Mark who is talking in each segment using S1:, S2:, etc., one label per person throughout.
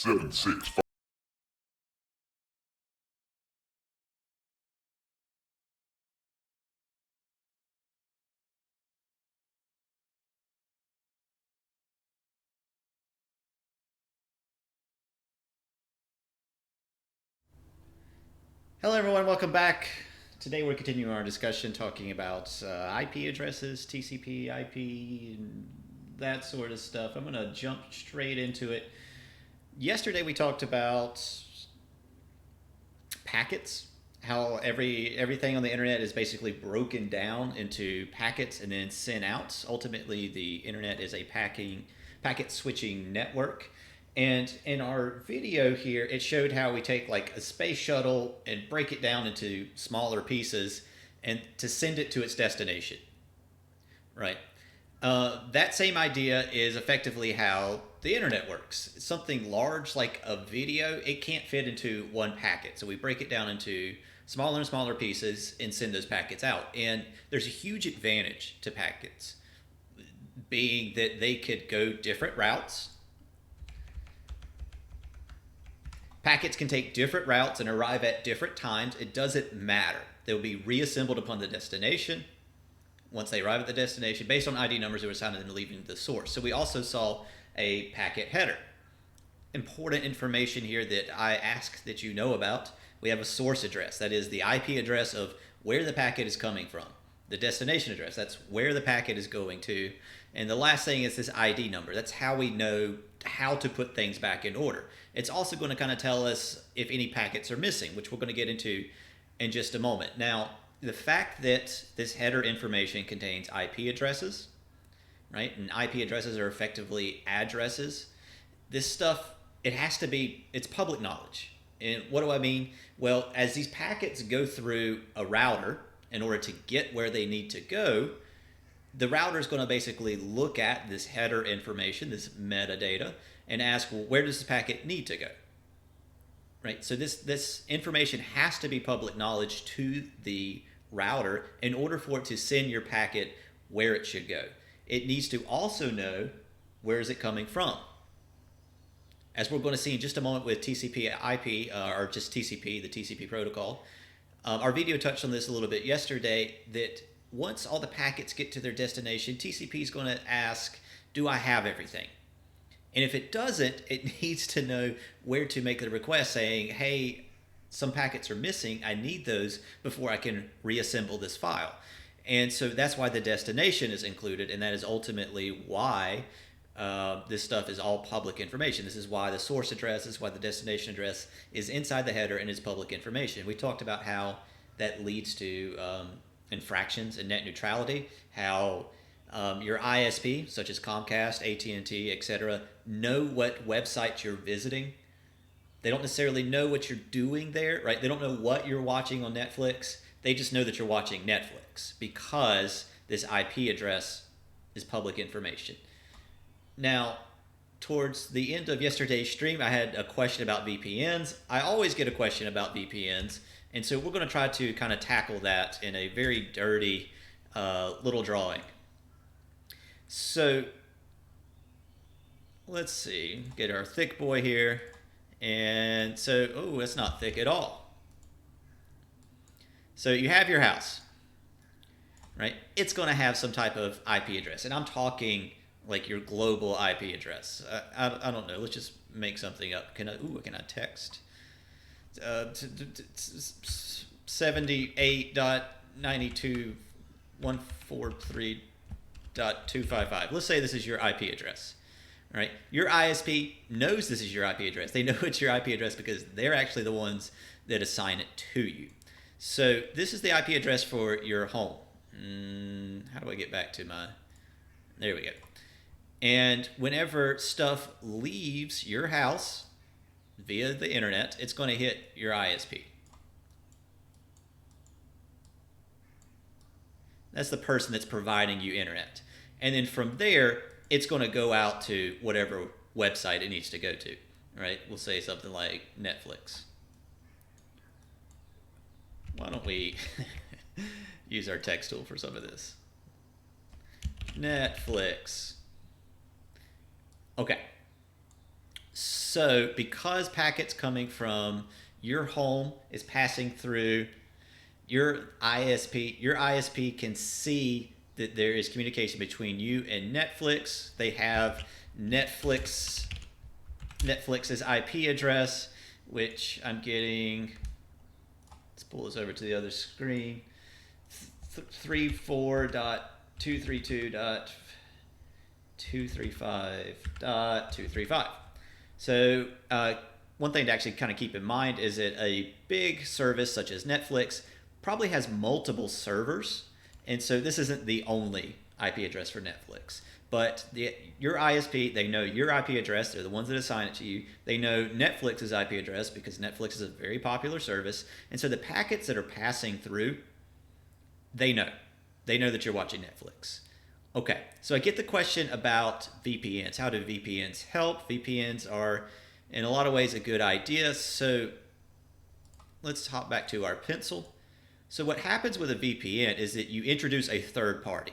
S1: 765.
S2: Hello, everyone. Welcome back. Today we're continuing our discussion talking about IP addresses, TCP, IP, and that sort of stuff. I'm going to jump straight into it. Yesterday we talked about packets, how everything on the internet is basically broken down into packets and then sent out. Ultimately, the internet is a packet switching network. And in our video here, it showed how we take like a space shuttle and break it down into smaller pieces and to send it to its destination. Right. That same idea is effectively how the internet works. Something large like a video, it can't fit into one packet. So we break it down into smaller and smaller pieces and send those packets out. And there's a huge advantage to packets, being that they could go different routes. Packets can take different routes and arrive at different times. It doesn't matter. They will be reassembled upon the destination. Once they arrive at the destination, based on ID numbers that were assigned to them leaving the source. So we also saw a packet header. Important information here that I ask that you know about. We have a source address. That is the IP address of where the packet is coming from. The destination address, that's where the packet is going to. And the last thing is this ID number. That's how we know how to put things back in order. It's also going to kind of tell us if any packets are missing, which we're going to get into in just a moment. Now, the fact that this header information contains IP addresses, right? And IP addresses are effectively addresses. This stuff, it's public knowledge. And what do I mean? Well, as these packets go through a router in order to get where they need to go, the router is going to basically look at this header information, this metadata, and ask, well, where does this packet need to go? Right? So this information has to be public knowledge to the router in order for it to send your packet where it should go. It needs to also know where is it coming from. As we're going to see in just a moment with TCP IP, or just TCP, the TCP protocol, our video touched on this a little bit yesterday, that once all the packets get to their destination, TCP is going to ask, do I have everything? And if it doesn't, it needs to know where to make the request saying, hey, some packets are missing. I need those before I can reassemble this file. And so that's why the destination is included, and that is ultimately why this stuff is all public information. This is why the source address, this is why the destination address is inside the header and is public information. We talked about how that leads to infractions and net neutrality, how your ISP, such as Comcast, AT&T, etc., know what websites you're visiting. They don't necessarily know what you're doing there, right? They don't know what you're watching on Netflix. They just know that you're watching Netflix because this IP address is public information. Now, towards the end of yesterday's stream, I had a question about VPNs. I always get a question about VPNs, and so we're going to try to kind of tackle that in a very dirty little drawing. So, let's see, get our thick boy here. And so, oh, it's not thick at all. So you have your house, right? It's going to have some type of IP address. And I'm talking like your global IP address. I don't know. Let's just make something up. Can I text? 78.92.143.255. Let's say this is your IP address. Right? Your ISP knows this is your IP address. They know it's your IP address because they're actually the ones that assign it to you. So this is the IP address for your home. How do I get back to my... There we go. And whenever stuff leaves your house via the internet, it's going to hit your ISP. That's the person that's providing you internet. And then from there, it's going to go out to whatever website it needs to go to, right? We'll say something like Netflix. Why don't we use our text tool for some of this? Netflix. Okay. So because packets coming from your home is passing through your ISP can see that there is communication between you and Netflix. They have Netflix's IP address, which I'm getting. Let's pull this over to the other screen. 34.232.235.235. So one thing to actually kind of keep in mind is that a big service such as Netflix probably has multiple servers, and so this isn't the only IP address for Netflix. But your ISP, they know your IP address. They're the ones that assign it to you. They know Netflix's IP address because Netflix is a very popular service. And so the packets that are passing through, they know. They know that you're watching Netflix. Okay, so I get the question about VPNs. How do VPNs help? VPNs are, in a lot of ways, a good idea. So let's hop back to our pencil. So what happens with a VPN is that you introduce a third party.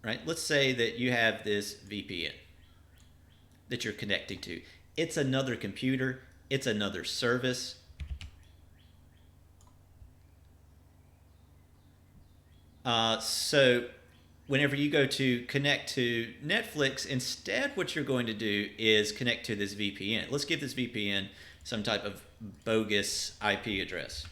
S2: Right? Let's say that you have this VPN that you're connecting to. It's another computer. It's another service. So whenever you go to connect to Netflix, instead what you're going to do is connect to this VPN. Let's give this VPN some type of bogus IP address.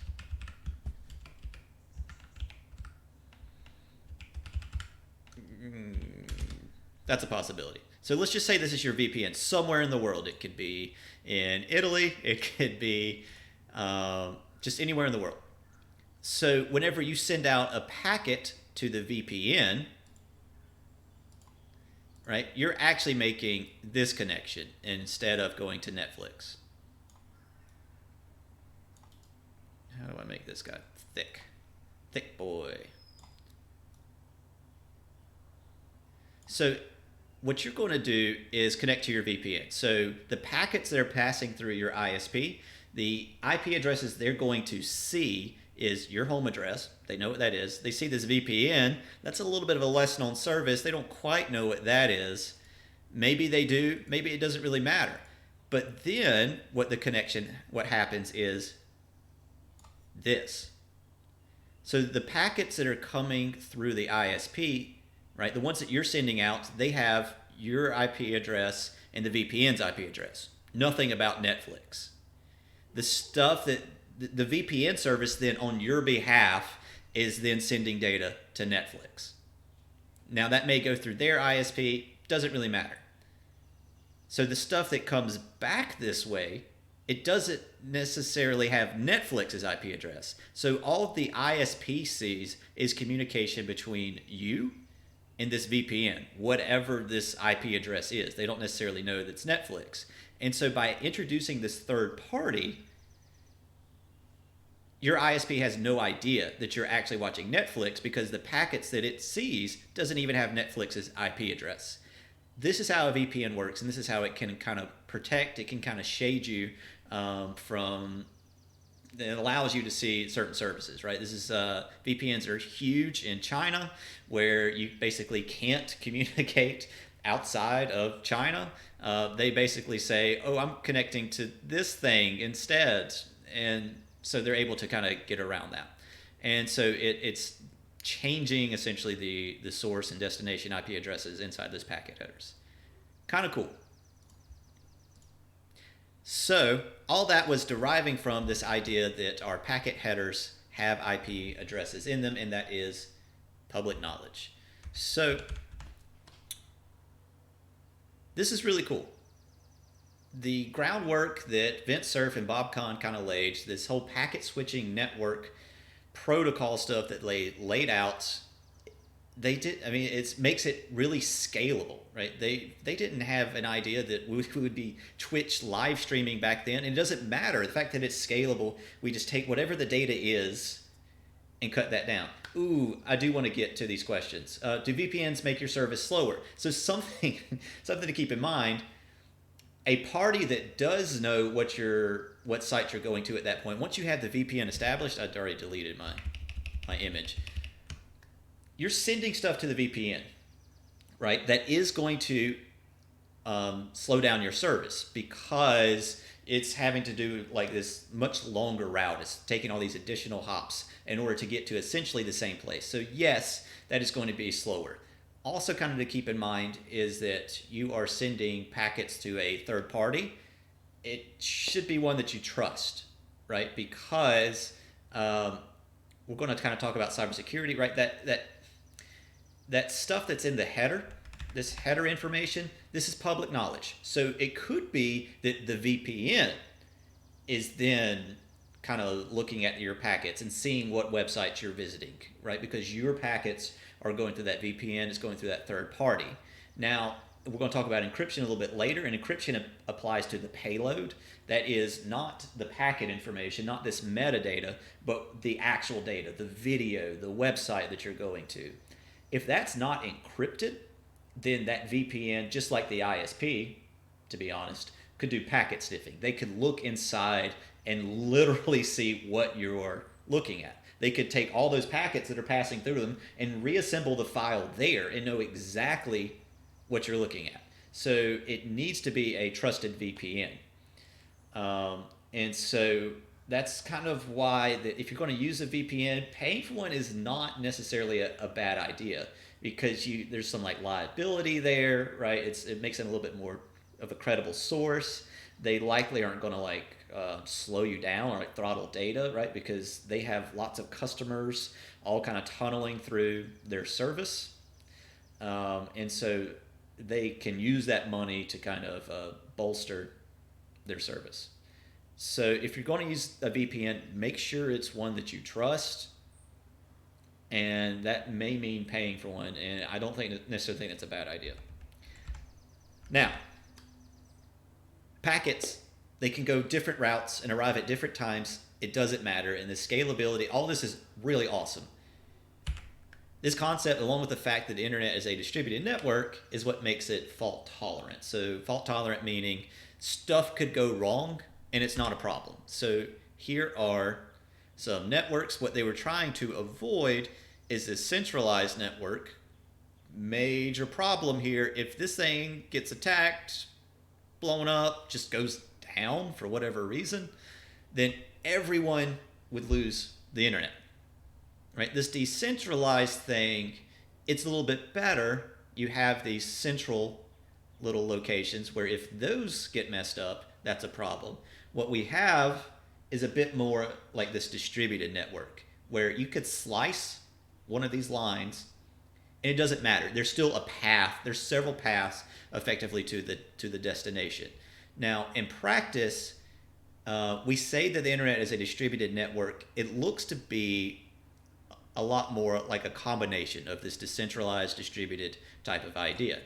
S2: That's a possibility. So let's just say this is your VPN somewhere in the world. It could be in Italy. It could be just anywhere in the world. So whenever you send out a packet to the VPN, right, you're actually making this connection instead of going to Netflix. How do I make this guy thick? Thick boy. So what you're going to do is connect to your VPN. So the packets that are passing through your ISP, the IP addresses they're going to see is your home address. They know what that is. They see this VPN. That's a little bit of a less known service. They don't quite know what that is. Maybe they do. Maybe it doesn't really matter. But then what happens is this. So the packets that are coming through the ISP, right, the ones that you're sending out, they have your IP address and the VPN's IP address. Nothing about Netflix. The stuff that the VPN service then on your behalf is then sending data to Netflix. Now that may go through their ISP, doesn't really matter. So the stuff that comes back this way, it doesn't necessarily have Netflix's IP address. So all of the ISP sees is communication between you and this VPN, whatever this IP address is. They don't necessarily know that it's Netflix. And so by introducing this third party, your ISP has no idea that you're actually watching Netflix because the packets that it sees doesn't even have Netflix's IP address. This is how a VPN works, and this is how it can kind of protect, it can kind of shade you from, it allows you to see certain services, right? This is, VPNs are huge in China, where you basically can't communicate outside of China. They basically say, oh, I'm connecting to this thing instead, and so they're able to kind of get around that. And so it's changing essentially the source and destination IP addresses inside those packet headers. Kind of cool. So all that was deriving from this idea that our packet headers have IP addresses in them, and that is public knowledge. So this is really cool. The groundwork that Vint Cerf and Bob Kahn kind of laid, this whole packet switching network protocol stuff that they laid out, they did. I mean, it makes it really scalable, right? They didn't have an idea that we would be Twitch live streaming back then, and it doesn't matter. The fact that it's scalable, we just take whatever the data is and cut that down. Ooh, I do want to get to these questions. Do VPNs make your service slower? So something to keep in mind. A party that does know what site you're going to at that point, once you have the VPN established, I'd already deleted my image. You're sending stuff to the VPN, right? That is going to slow down your service because it's having to do like this much longer route. It's taking all these additional hops in order to get to essentially the same place. So yes, that is going to be slower. Also, kind of to keep in mind is that you are sending packets to a third party. It should be one that you trust, right? Because we're going to kind of talk about cybersecurity, right? That stuff that's in the header, this header information, this is public knowledge. So it could be that the VPN is then kind of looking at your packets and seeing what websites you're visiting, right? Because your packets are going through that VPN, it's going through that third party. Now, we're going to talk about encryption a little bit later, and encryption applies to the payload. That is not the packet information, not this metadata, but the actual data, the video, the website that you're going to. If that's not encrypted, then that VPN, just like the ISP, to be honest, could do packet sniffing. They could look inside and literally see what you're looking at. They could take all those packets that are passing through them and reassemble the file there and know exactly what you're looking at. So it needs to be a trusted VPN. And so that's kind of why if you're going to use a VPN, paying for one is not necessarily a bad idea, because there's some like liability there, right? It makes it a little bit more of a credible source. They likely aren't going to like slow you down or like throttle data, right? Because they have lots of customers all kind of tunneling through their service, and so they can use that money to kind of bolster their service. So if you're going to use a VPN, make sure it's one that you trust, and that may mean paying for one, and I don't necessarily think that's a bad idea. Now, packets, they can go different routes and arrive at different times. It doesn't matter, and the scalability, all this is really awesome. This concept, along with the fact that the internet is a distributed network, is what makes it fault tolerant. So fault tolerant meaning stuff could go wrong and it's not a problem. So here are some networks. What they were trying to avoid is this centralized network. Major problem here: if this thing gets attacked, blown up, just goes down for whatever reason, then everyone would lose the internet. Right? This decentralized thing, it's a little bit better. You have these central little locations where if those get messed up, that's a problem. What we have is a bit more like this distributed network where you could slice one of these lines and it doesn't matter. There's still a path. There's several paths effectively to the destination. Now, in practice, we say that the internet is a distributed network. It looks to be a lot more like a combination of this decentralized, distributed type of idea.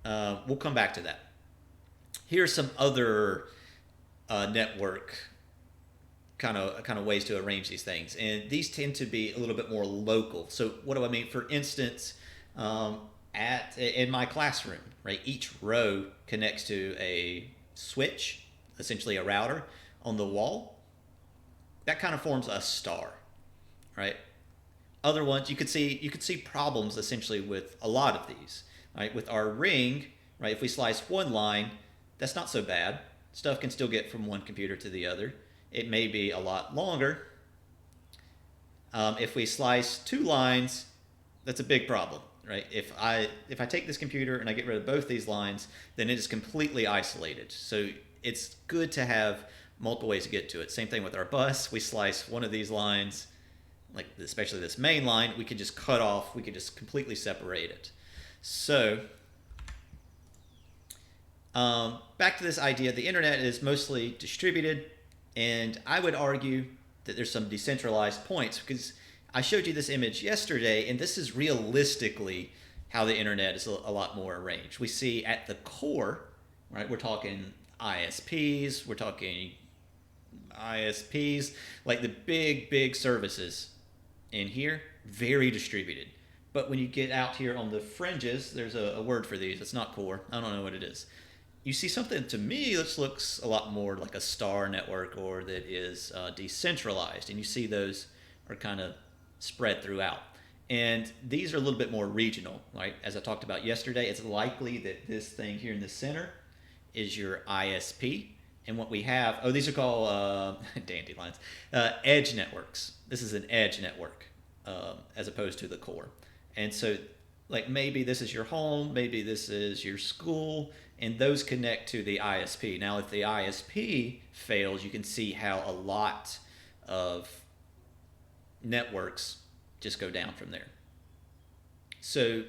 S2: We'll come back to that. Here's some other network kind of ways to arrange these things, and these tend to be a little bit more local. So what do I mean? For instance, in my classroom, right, each row connects to a switch, essentially a router on the wall. That kind of forms a star, right? Other ones, you could see problems essentially with a lot of these, right? With our ring, right? If we slice one line, that's not so bad. Stuff can still get from one computer to the other. It may be a lot longer. If we slice two lines, that's a big problem, right? If I take this computer and I get rid of both these lines, then it is completely isolated. So it's good to have multiple ways to get to it. Same thing with our bus. We slice one of these lines, like especially this main line, we could just cut off, we could just completely separate it. So back to this idea, the internet is mostly distributed, and I would argue that there's some decentralized points, because I showed you this image yesterday, and this is realistically how the internet is a lot more arranged. We see at the core, right, we're talking ISPs, like the big services in here, very distributed. But when you get out here on the fringes, there's a word for these. It's not core. I don't know what it is. You see something to me that looks a lot more like a star network, or that is decentralized. And you see those are kind of spread throughout. And these are a little bit more regional, right? As I talked about yesterday, it's likely that this thing here in the center is your ISP. And what we have, these are called dandelions, edge networks. This is an edge network as opposed to the core. And so like maybe this is your home, maybe this is your school, and those connect to the ISP. Now, if the ISP fails, you can see how a lot of networks just go down from there. So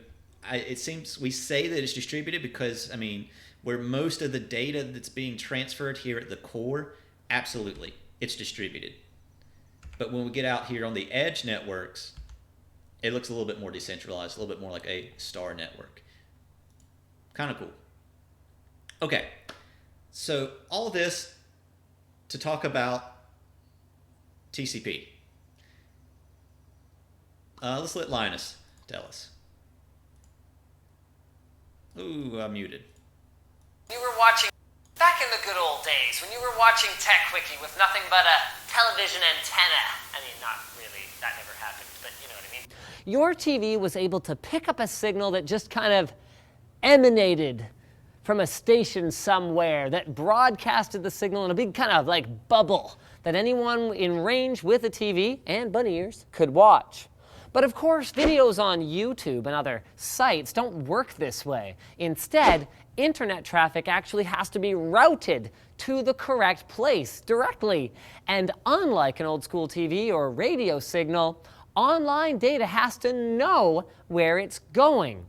S2: it seems we say that it's distributed because, I mean, where most of the data that's being transferred here at the core, absolutely, it's distributed. But when we get out here on the edge networks, it looks a little bit more decentralized, a little bit more like a star network. Kind of cool. Okay, so all this to talk about TCP. Let's let Linus tell us. Ooh, I'm muted.
S1: You were watching back in the good old days when you were watching Tech Quickie with nothing but a television antenna. I mean, not really, that never happened, but you know what I mean. Your TV was able to pick up a signal that just kind of emanated from a station somewhere that broadcasted the signal in a big kind of like bubble that anyone in range with a TV and bunny ears could watch. But of course, videos on YouTube and other sites don't work this way. Instead, internet traffic actually has to be routed to the correct place directly. And unlike an old school TV or radio signal, online data has to know where it's going.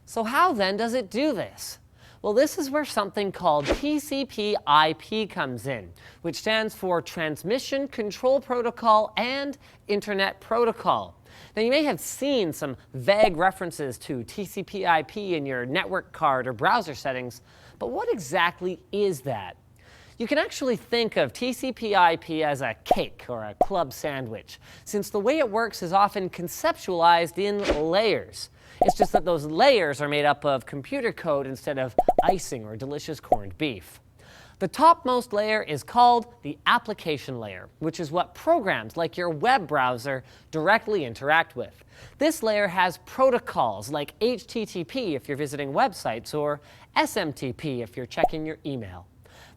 S1: So how then does it do this? Well, this is where something called TCP/IP comes in, which stands for Transmission Control Protocol and Internet Protocol. Now, you may have seen some vague references to TCP/IP in your network card or browser settings, but what exactly is that? You can actually think of TCP/IP as a cake or a club sandwich, since the way it works is often conceptualized in layers. It's just that those layers are made up of computer code instead of icing or delicious corned beef. The topmost layer is called the application layer, which is what programs like your web browser directly interact with. This layer has protocols like HTTP if you're visiting websites or SMTP if you're checking your email.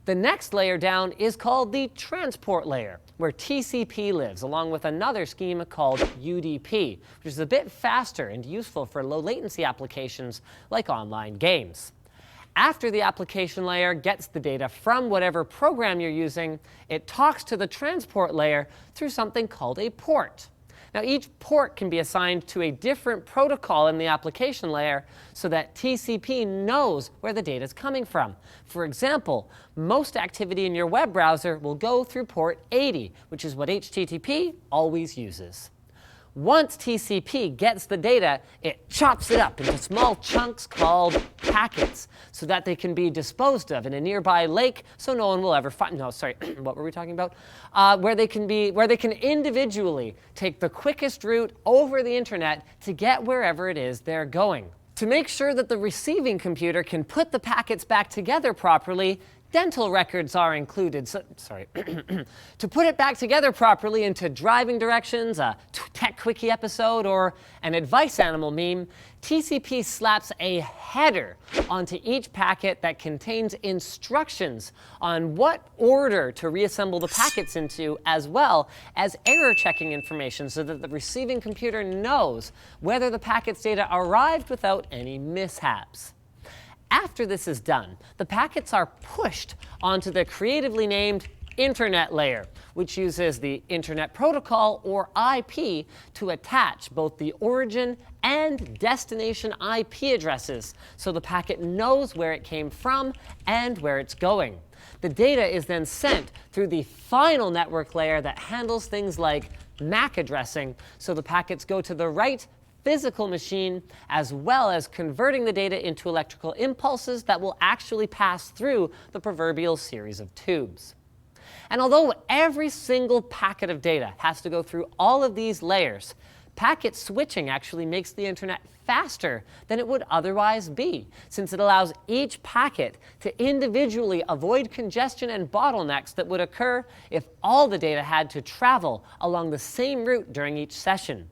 S1: The next layer down is called the transport layer, where TCP lives, along with another scheme called UDP, which is a bit faster and useful for low latency applications like online games. After the application layer gets the data from whatever program you're using, it talks to the transport layer through something called a port. Now, each port can be assigned to a different protocol in the application layer so that TCP knows where the data is coming from. For example, most activity in your web browser will go through port 80, which is what HTTP always uses. Once TCP gets the data, it chops it up into small chunks called packets so that they can be disposed of in a nearby lake so no one will ever find, no, sorry, what were we talking about? Where they can individually take the quickest route over the internet to get wherever it is they're going. To make sure that the receiving computer can put the packets back together properly, dental records are included. To put it back together properly into driving directions, a Tech Quickie episode, or an advice animal meme, TCP slaps a header onto each packet that contains instructions on what order to reassemble the packets into, as well as error checking information so that the receiving computer knows whether the packet's data arrived without any mishaps. After this is done, the packets are pushed onto the creatively named Internet layer, which uses the Internet Protocol, or IP, to attach both the origin and destination IP addresses so the packet knows where it came from and where it's going. The data is then sent through the final network layer that handles things like MAC addressing, so the packets go to the right physical machine, as well as converting the data into electrical impulses that will actually pass through the proverbial series of tubes. And although every single packet of data has to go through all of these layers, packet switching actually makes the internet faster than it would otherwise be, since it allows each packet to individually avoid congestion and bottlenecks that would occur if all the data had to travel along the same route during each session.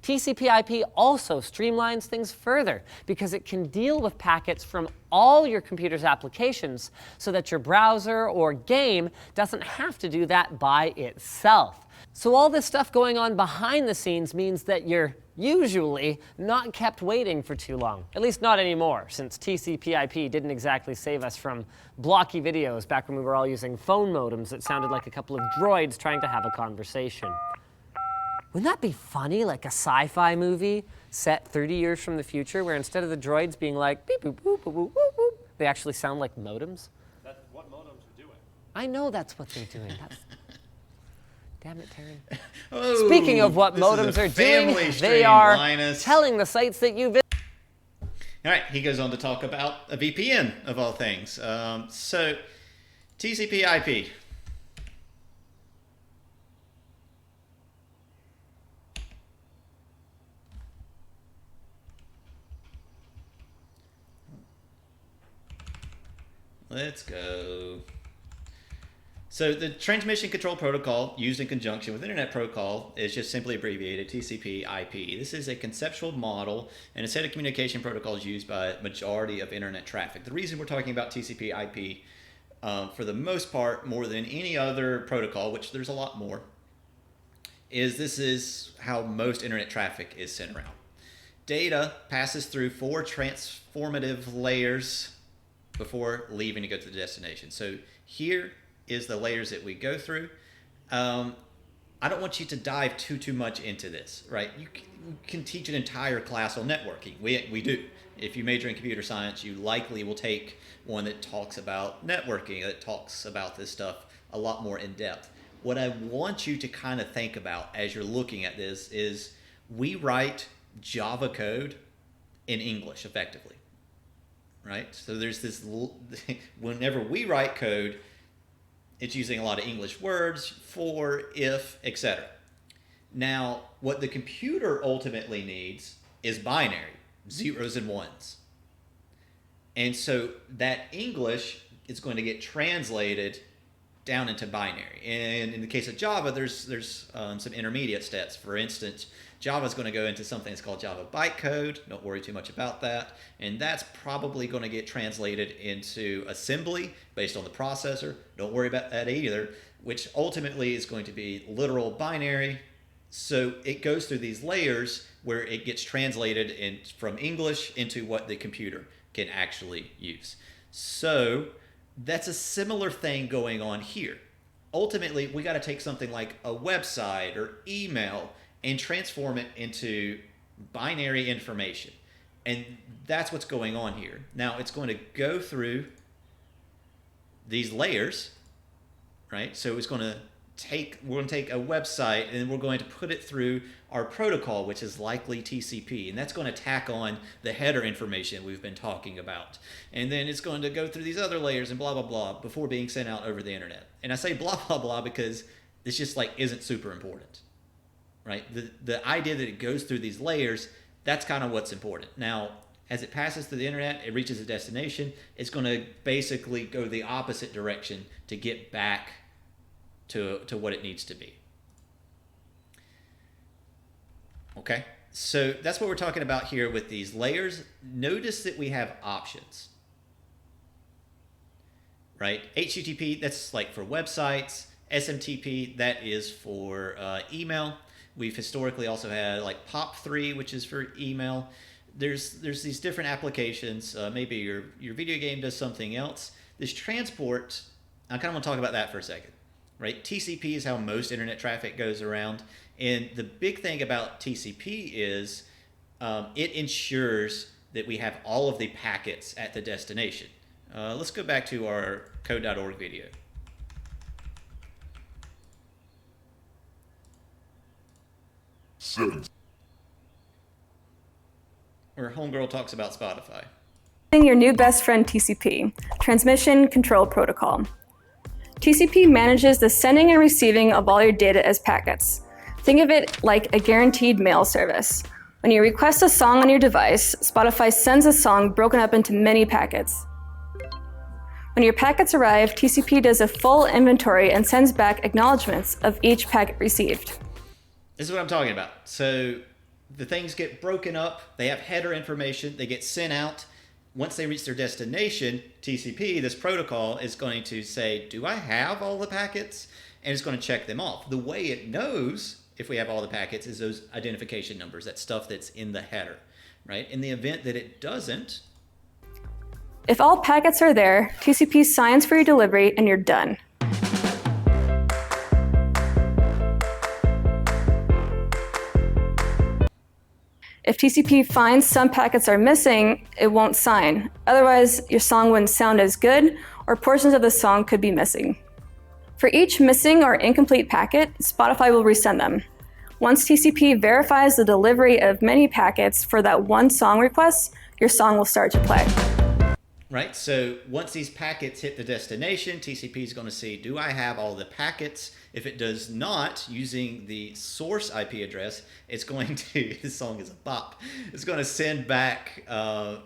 S1: TCP/IP also streamlines things further because it can deal with packets from all your computer's applications so that your browser or game doesn't have to do that by itself. So all this stuff going on behind the scenes means that you're usually not kept waiting for too long. At least not anymore, since TCP/IP didn't exactly save us from blocky videos back when we were all using phone modems that sounded like a couple of droids trying to have a conversation. Wouldn't that be funny, like a sci-fi movie set 30 years from the future where instead of the droids being like beep boop boop boop boop boop, boop they actually sound like modems?
S3: That's what modems are doing.
S1: I know that's what they're doing. Damn it, Taryn.
S2: Oh,
S1: Speaking of what modems are doing, they are telling the sites that you visit.
S2: All right, he goes on to talk about a VPN of all things. So TCP/IP. Let's go. So the transmission control protocol used in conjunction with Internet Protocol is just simply abbreviated TCP/IP. This is a conceptual model and a set of communication protocols used by a majority of Internet traffic. The reason we're talking about TCP/IP for the most part, more than any other protocol, which there's a lot more, is this is how most Internet traffic is sent around. Data passes through 4 transformative layers before leaving to go to the destination. So here is the layers that we go through. I don't want you to dive too much into this, right? You can teach an entire class on networking. We do. If you major in computer science, you likely will take one that talks about networking, that talks about this stuff a lot more in depth. What I want you to kind of think about as you're looking at this is we write Java code in English effectively, right? So there's this, whenever we write code, it's using a lot of English words, for, if, etc. Now, what the computer ultimately needs is binary, zeros and ones. And so that English is going to get translated down into binary. And in the case of Java, there's some intermediate steps. For instance, Java is going to go into something that's called Java bytecode. Don't worry too much about that. And that's probably going to get translated into assembly based on the processor. Don't worry about that either, which ultimately is going to be literal binary. So it goes through these layers where it gets translated from English into what the computer can actually use. So that's a similar thing going on here. Ultimately, we got to take something like a website or email and transform it into binary information. And that's what's going on here. Now, it's going to go through these layers, right? So it's going to we're going to take a website and we're going to put it through our protocol, which is likely TCP, and that's going to tack on the header information we've been talking about. And then it's going to go through these other layers and blah, blah, blah before being sent out over the internet. And I say blah, blah, blah because this just like isn't super important, right? The idea that it goes through these layers, that's kind of what's important. Now, as it passes through the internet, it reaches a destination, it's going to basically go the opposite direction to get back to what it needs to be. Okay, so that's what we're talking about here with these layers. Notice that we have options, right? HTTP, that's like for websites. SMTP, that is for email. We've historically also had like POP3, which is for email. There's these different applications. Maybe your video game does something else. This transport, I kind of want to talk about that for a second. Right? TCP is how most internet traffic goes around. And the big thing about TCP is it ensures that we have all of the packets at the destination. Let's go back to our code.org video. Where Homegirl talks about Spotify.
S4: Your new best friend TCP, Transmission Control Protocol. TCP manages the sending and receiving of all your data as packets. Think of it like a guaranteed mail service. When you request a song on your device, Spotify sends a song broken up into many packets. When your packets arrive, TCP does a full inventory and sends back acknowledgments of each packet received.
S2: This is what I'm talking about. So the things get broken up, they have header information, they get sent out. Once they reach their destination, TCP, this protocol, is going to say, do I have all the packets? And it's going to check them off. The way it knows if we have all the packets is those identification numbers, that stuff that's in the header, right? In the event that it doesn't,
S4: if all packets are there, TCP signs for your delivery and you're done. If TCP finds some packets are missing, it won't sign. Otherwise, your song wouldn't sound as good, or portions of the song could be missing. For each missing or incomplete packet, Spotify will resend them. Once TCP verifies the delivery of many packets for that one song request, your song will start to play.
S2: Right, so once these packets hit the destination, TCP is going to see, do I have all the packets? If it does not, using the source IP address, it's going to, this song is a bop, it's going to send back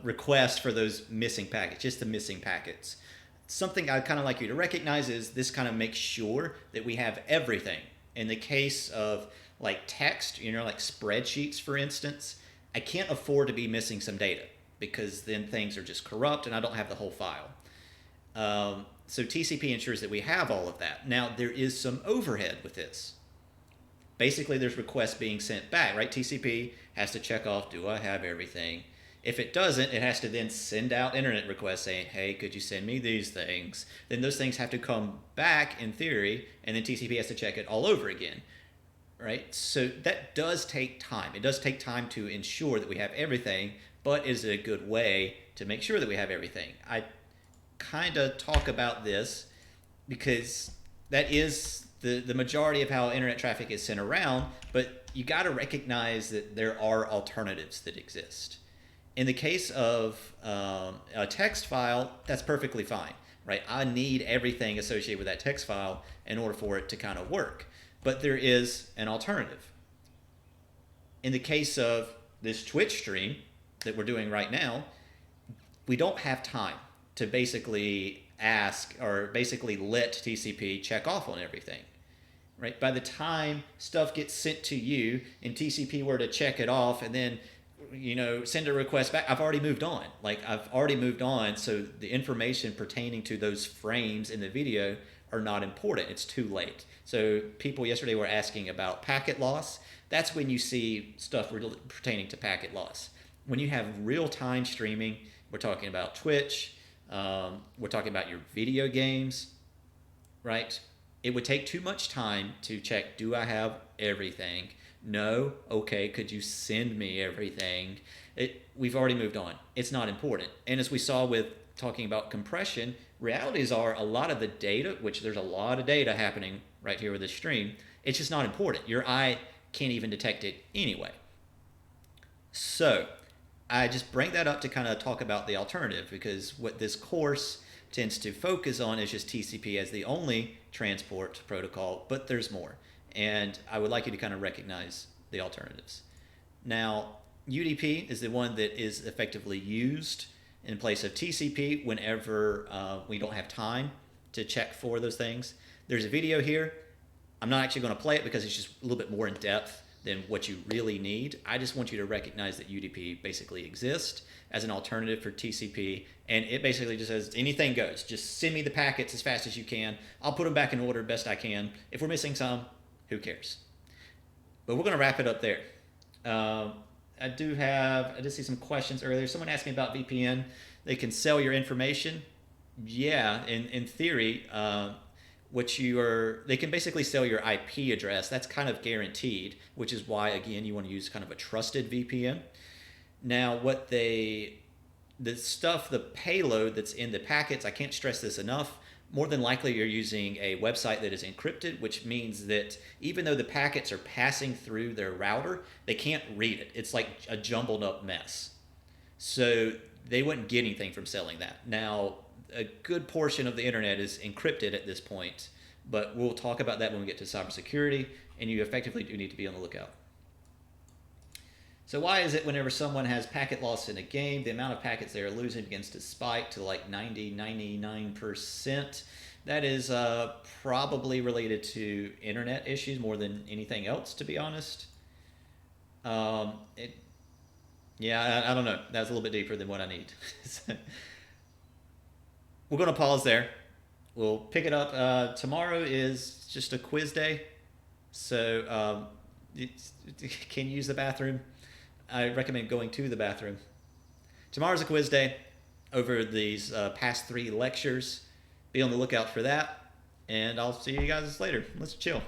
S2: requests for those missing packets, just the missing packets. Something I'd kind of like you to recognize is this kind of makes sure that we have everything. In the case of like text, like spreadsheets, for instance, I can't afford to be missing some data, because then things are just corrupt and I don't have the whole file. So TCP ensures that we have all of that. Now, there is some overhead with this. Basically, there's requests being sent back, right? TCP has to check off, do I have everything? If it doesn't, it has to then send out internet requests saying, hey, could you send me these things? Then those things have to come back in theory, and then TCP has to check it all over again. Right? So that does take time. It does take time to ensure that we have everything, but is it a good way to make sure that we have everything? I kind of talk about this because that is the majority of how internet traffic is sent around, but you got to recognize that there are alternatives that exist. In the case of a text file, that's perfectly fine, right? I need everything associated with that text file in order for it to kind of work. But there is an alternative. In the case of this Twitch stream that we're doing right now, we don't have time to basically ask or basically let TCP check off on everything. Right? By the time stuff gets sent to you and TCP were to check it off and then send a request back, I've already moved on. I've already moved on, so the information pertaining to those frames in the video are not important. It's too late. So people yesterday were asking about packet loss. That's when you see stuff pertaining to packet loss. When you have real-time streaming, we're talking about Twitch, we're talking about your video games, right? It would take too much time to check, do I have everything? No? Okay, could you send me everything? We've already moved on. It's not important. And as we saw with talking about compression, realities are a lot of the data, which there's a lot of data happening right here with this stream, it's just not important. Your eye can't even detect it anyway. So I just bring that up to kind of talk about the alternative, because what this course tends to focus on is just TCP as the only transport protocol, but there's more. And I would like you to kind of recognize the alternatives. Now, UDP is the one that is effectively used in place of TCP whenever we don't have time to check for those things. There's a video here. I'm not actually going to play it because it's just a little bit more in depth than what you really need. I just want you to recognize that UDP basically exists as an alternative for TCP, and it basically just says anything goes. Just send me the packets as fast as you can. I'll put them back in order best I can. If we're missing some, who cares? But we're going to wrap it up there. I did see some questions earlier. Someone asked me about VPN. They can sell your information. Yeah, in theory, they can basically sell your IP address. That's kind of guaranteed, which is why, again, you want to use kind of a trusted VPN. Now, the payload that's in the packets, I can't stress this enough, more than likely you're using a website that is encrypted, which means that even though the packets are passing through their router, they can't read it. It's like a jumbled up mess. So they wouldn't get anything from selling that. Now, a good portion of the internet is encrypted at this point, but we'll talk about that when we get to cybersecurity, and you effectively do need to be on the lookout. So why is it whenever someone has packet loss in a game, the amount of packets they are losing begins to spike to like 99%? That is probably related to internet issues more than anything else, to be honest. Yeah, I don't know. That's a little bit deeper than what I need. So, we're going to pause there. We'll pick it up. Tomorrow is just a quiz day. So can you use the bathroom? I recommend going to the bathroom. Tomorrow's a quiz day over these past 3 lectures. Be on the lookout for that. And I'll see you guys later. Let's chill.